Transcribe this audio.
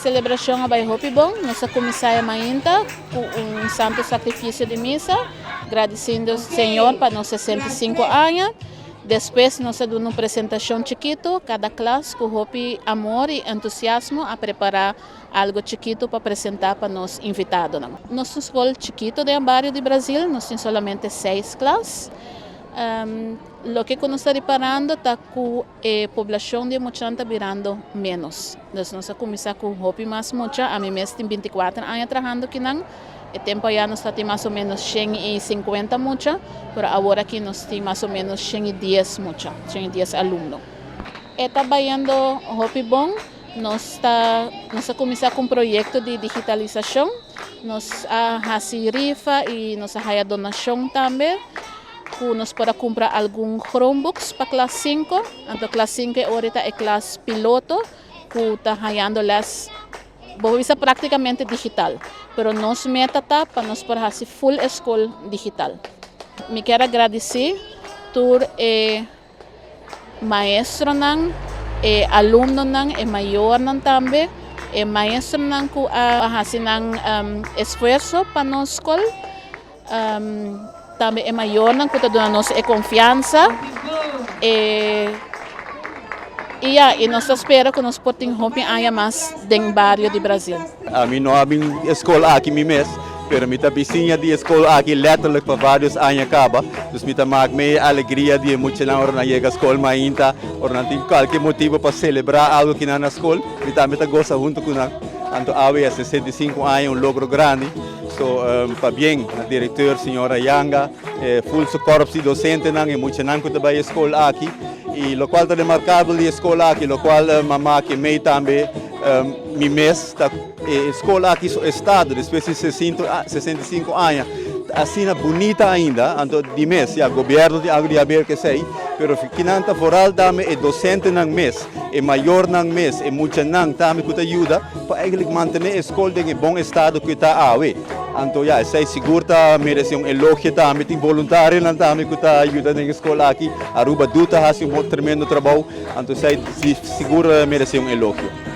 celebração vai hopi bom, nossa comissária Mainta, com santo sacrifício de missa, agradecendo ao Senhor para nos 65 anos. Depois nós damos uma apresentação chiquito, cada classe com hopi amor e entusiasmo a preparar algo chiquito para apresentar para os invitados. Nossa escola chiquito do barrio de Brasil, nós temos somente 6 classes. Lo que nós estamos reparando está que a população de Mochanta virando menos. Então nós começamos com hopi mais mucha, a mim mesmo tenho 24 anos trabalhando aqui. O tempo já nós temos mais ou menos 150 mucha, mas agora aqui nós temos mais ou menos 110 mucha, 110 alunos. E trabalhando hopi bom, nós começamos com um projeto de digitalização, nós fazemos rifa e nós fazemos donação também, que nós podemos comprar alguns Chromebooks para a classe 5, então a classe 5 ahorita é a classe piloto, que está fazendo as isso praticamente digital, pero nossa meta está para nós poder fazer full escola digital. Me quero agradecer por maestro nan, aluno nan, maior nan também, maestro nan que fazem esforço para nossa escola, também maior nan que está dando nos confiança. E nós esperamos que nós possamos romper ainda mais no barrio de Brasil. A mim não há escola aqui mesmo, mas a minha vizinha de escola aqui letterlijk para vários anos acaba. Então, me maak me alegria de muito na hora na chega escola Mainta, ou não tem qualquer motivo para celebrar algo que na escola. Me gosta junto com nós. Então, há 65 anos logro grande. So, para bem, a diretora, senhora Yanga, full corpo de docente e muito não que trabalha escola aqui. E o qual é remarcável de escola aqui, o qual mamá que me também me mês da escola aqui no estado, depois de 65 anos, assim bonita ainda, então de mês, o governo de agriaber que sei, pero finança foral também é docente no mês, é maior no mês, é muito não também que ajuda para eigenlijk manter a escola em bom estado que está aí. Então, sei seguro que merece elogio também, tem voluntário também que ajuda na escola aqui, Aruba Duta faz tremendo trabalho, então sei seguro merece elogio.